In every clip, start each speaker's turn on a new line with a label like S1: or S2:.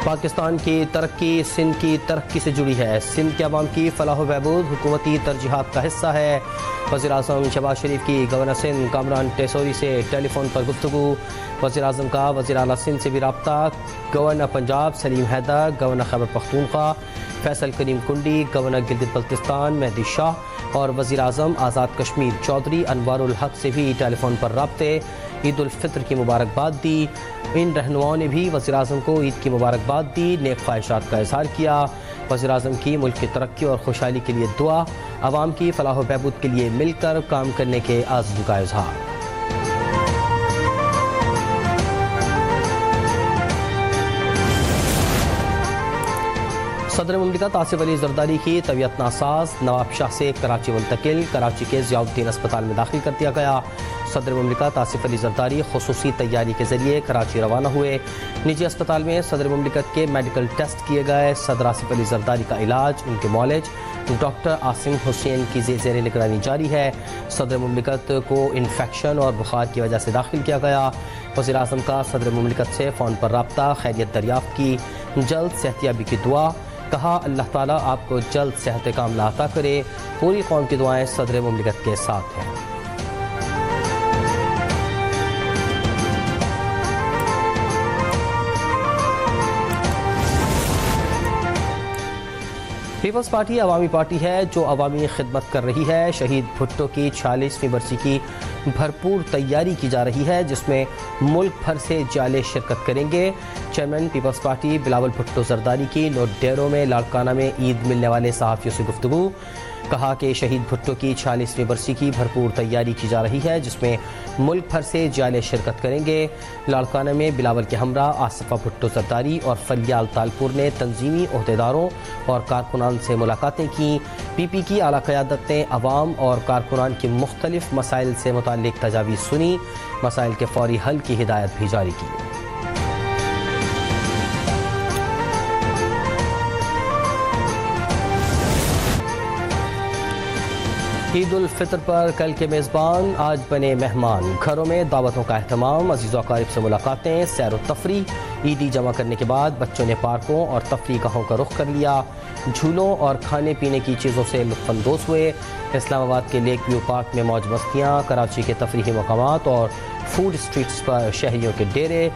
S1: پاکستان کی ترقی سندھ کی ترقی سے جڑی ہے، سندھ کے عوام کی فلاح و بہبود حکومتی ترجیحات کا حصہ ہے۔ وزیراعظم شہباز شریف کی گورنر سندھ کامران ٹیسوری سے ٹیلی فون پر گفتگو، وزیراعظم کا وزیر اعلیٰ سندھ سے بھی رابطہ، گورنر پنجاب سلیم حیدر، گورنر خیبر پختونخوا فیصل کریم کنڈی، گورنر گلگت بلتستان مہدی شاہ اور وزیر اعظم آزاد کشمیر چودھری انوار الحق سے بھی ٹیلی فون پر رابطے، عید الفطر کی مبارکباد دی۔ ان رہنماؤں نے بھی وزیر اعظم کو عید کی مبارکباد دی، نیک خواہشات کا اظہار کیا۔ وزیر اعظم کی ملک کی ترقی اور خوشحالی کے لیے دعا، عوام کی فلاح و بہبود کے لیے مل کر کام کرنے کے عزم کا اظہار۔ صدر مملکت آصف علی زرداری کی طبیعت ناساز، نواب شاہ سے کراچی منتقل، کراچی کے ضیاء الدین اسپتال میں داخل کر دیا گیا۔ صدر مملکت آصف علی زرداری خصوصی تیاری کے ذریعے کراچی روانہ ہوئے۔ نجی اسپتال میں صدر مملکت کے میڈیکل ٹیسٹ کیے گئے۔ صدر آصف علی زرداری کا علاج ان کے معالج ڈاکٹر عاصم حسین کی زیر نگرانی جاری ہے۔ صدر مملکت کو انفیکشن اور بخار کی وجہ سے داخل کیا گیا۔ وزیر اعظم کا صدر مملکت سے فون پر رابطہ، خیریت دریافت کی، جلد صحتیابی کی دعا، کہا اللہ تعالیٰ آپ کو جلد صحت کاملہ عطا کرے، پوری قوم کی دعائیں صدر مملکت کے ساتھ ہیں۔ پیپلز پارٹی عوامی پارٹی ہے جو عوامی خدمت کر رہی ہے۔ شہید بھٹو کی 46ویں برسی کی بھرپور تیاری کی جا رہی ہے، جس میں ملک بھر سے جالے شرکت کریں گے۔ چیئرمین پیپلز پارٹی بلاول بھٹو زرداری کی نوٹ ڈیرو میں لاڑکانہ میں عید ملنے والے صحافیوں سے گفتگو، کہا کہ شہید بھٹو کی 46ویں برسی کی بھرپور تیاری کی جا رہی ہے، جس میں ملک بھر سے جالے شرکت کریں گے۔ لاڑکانہ میں بلاول کے ہمراہ آصفہ بھٹو زرداری اور فلیال تالپور نے تنظیمی عہدیداروں اور کارکنان سے ملاقاتیں کیں۔ پی پی کی اعلیٰ قیادت نے عوام اور کارکنان کی مختلف مسائل سے متعلق تجاویز سنی، مسائل کے فوری حل کی ہدایت بھی جاری کی۔ عید الفطر پر کل کے میزبان آج بنے مہمان، گھروں میں دعوتوں کا اہتمام، عزیز و اقارب سے ملاقاتیں، سیر و تفریح۔ عیدی جمع کرنے کے بعد بچوں نے پارکوں اور تفریح گاہوں کا رخ کر لیا، جھولوں اور کھانے پینے کی چیزوں سے لطف اندوز ہوئے۔ اسلام آباد کے لیک ویو پارک میں موج مستیاں، کراچی کے تفریحی مقامات اور فوڈ اسٹریٹس پر شہریوں کے ڈیرے،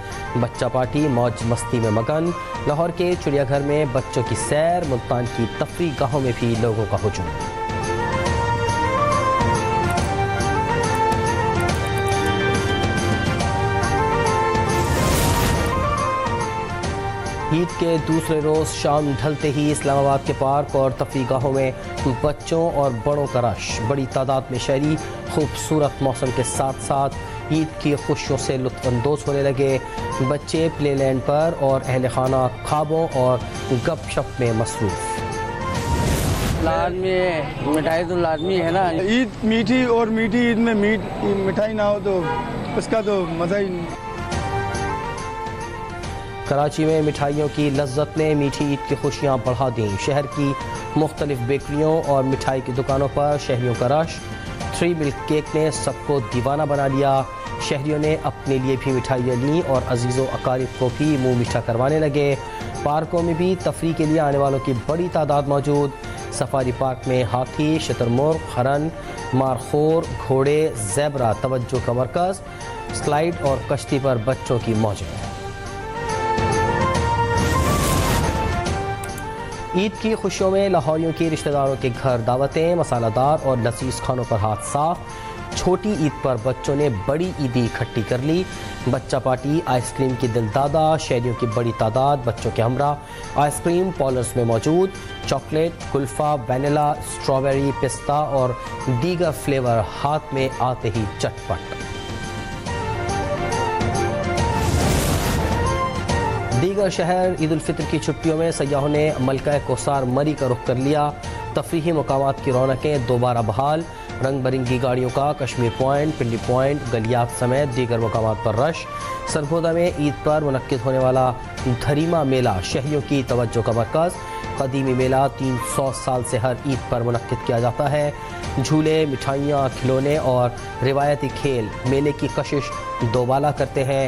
S1: بچہ پارٹی موج مستی میں مگن۔ لاہور کے چڑیا گھر میں بچوں کی سیر، ملتان کی تفریح گاہوں میں بھی لوگوں کا ہجوم۔ عید کے دوسرے روز شام ڈھلتے ہی اسلام آباد کے پارک اور تفریح گاہوں میں بچوں اور بڑوں کا رش، بڑی تعداد میں شہری خوبصورت موسم کے ساتھ ساتھ عید کی خوشیوں سے لطف اندوز ہونے لگے۔ بچے پلے لینڈ پر اور اہل خانہ خوابوں اور گپ شپ میں مصروف۔
S2: لازمی ہے، مٹھائی تو لازمی ہے نا۔
S3: عید میٹھی اور میٹھی عید میں مٹھائی نہ ہو تو اس کا تو مزہ ہی نہیں۔
S1: کراچی میں مٹھائیوں کی لذت نے میٹھی عید کی خوشیاں بڑھا دیں۔ شہر کی مختلف بیکریوں اور مٹھائی کی دکانوں پر شہریوں کا رش، 3 ملک کیک نے سب کو دیوانہ بنا لیا۔ شہریوں نے اپنے لیے بھی مٹھائیاں لیں اور عزیز و اقارب کو بھی منہ میٹھا کروانے لگے۔ پارکوں میں بھی تفریح کے لیے آنے والوں کی بڑی تعداد موجود۔ سفاری پارک میں ہاتھی، شتر مرغ، ہرن، مارخور، گھوڑے، زیبرا توجہ کا مرکز، سلائیڈ اور کشتی پر بچوں کی موجیں۔ عید کی خوشیوں میں لاہوریوں کی رشتہ داروں کے گھر دعوتیں، مسالہ دار اور لذیذ کھانوں پر ہاتھ صاف۔ چھوٹی عید پر بچوں نے بڑی عیدی اکٹھی کر لی۔ بچہ پارٹی آئس کریم کی دل دادا، شہریوں کی بڑی تعداد بچوں کے ہمراہ آئس کریم پارلرز میں موجود۔ چاکلیٹ، کلفہ، وینیلا، اسٹرابیری، پستہ اور دیگر فلیور ہاتھ میں آتے ہی چٹ پٹ۔ دیگر شہر عید الفطر کی چھٹیوں میں سیاحوں نے ملکہ کوثر مری کا رخ کر لیا۔ تفریحی مقامات کی رونقیں دوبارہ بحال، رنگ برنگی گاڑیوں کا کشمیر پوائنٹ، پنڈی پوائنٹ، گلیات سمیت دیگر مقامات پر رش۔ سرگودا میں عید پر منعقد ہونے والا دھریما میلہ شہریوں کی توجہ کا مرکز۔ قدیمی میلہ 300 سال سے ہر عید پر منعقد کیا جاتا ہے۔ جھولے، مٹھائیاں، کھلونے اور روایتی کھیل میلے کی کشش دوبالا کرتے ہیں۔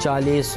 S1: 40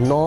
S1: $9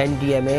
S1: NDMA,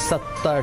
S1: 70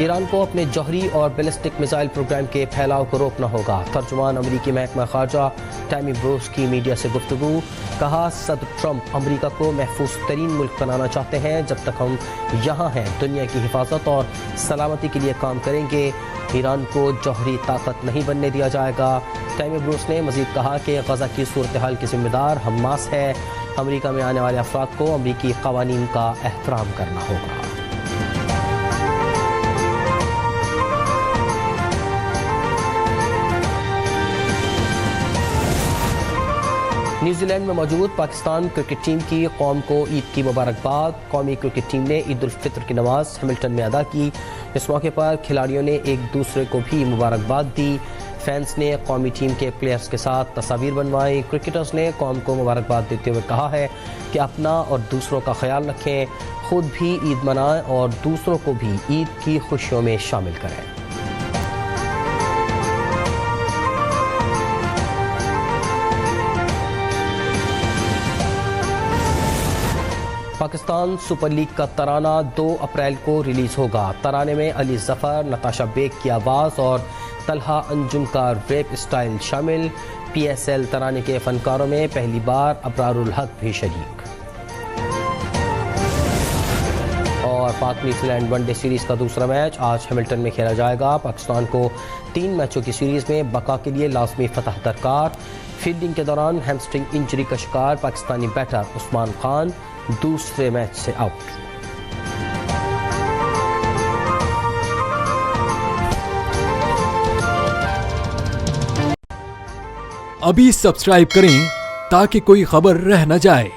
S1: ایران کو اپنے جوہری اور بیلسٹک میزائل پروگرام کے پھیلاؤ کو روکنا ہوگا. ترجمان امریکی محکمہ خارجہ ٹیمی بروس کی میڈیا سے گفتگو. کہا صدر ٹرمپ امریکہ کو محفوظ ترین ملک بنانا چاہتے ہیں. جب تک ہم یہاں ہیں دنیا کی حفاظت اور سلامتی کے لیے کام کریں گے. ایران کو جوہری طاقت نہیں بننے دیا جائے گا. ٹیمی بروس نے مزید کہا کہ غزہ کی صورتحال کی ذمہ دار حماس ہے. امریکہ میں آنے والے افراد کو امریکی قوانین کا احترام کرنا ہوگا. نیوزی لینڈ میں موجود پاکستان کرکٹ ٹیم کی قوم کو عید کی مبارکباد. قومی کرکٹ ٹیم نے عید الفطر کی نماز ہیملٹن میں ادا کی. اس موقع پر کھلاڑیوں نے ایک دوسرے کو بھی مبارکباد دی. فینس نے قومی ٹیم کے پلیئرز کے ساتھ تصاویر بنوائی. کرکٹرز نے قوم کو مبارکباد دیتے ہوئے کہا ہے کہ اپنا اور دوسروں کا خیال رکھیں, خود بھی عید منائیں اور دوسروں کو بھی عید کی خوشیوں میں شامل کریں. پاکستان سپر لیگ کا ترانہ 2 اپریل کو ریلیز ہوگا. ترانے میں علی ظفر, نتاشا بیگ کی آواز اور طلحہ انجم کا ریپ اسٹائل شامل. پی ایس ایل ترانے کے فنکاروں میں پہلی بار ابرار الحق بھی شریک. اور پاک New Zealand one day series کا دوسرا میچ آج ہیملٹن میں کھیلا جائے گا. پاکستان کو 3 میچوں کی سیریز میں بقا کے لیے لازمی فتح درکار. فیلڈنگ کے دوران ہیمسٹرنگ انجری کا شکار پاکستانی بیٹر عثمان خان دوسرے میچ سے آؤٹ.
S4: ابھی سبسکرائب کریں تاکہ کوئی خبر رہ نہ جائے.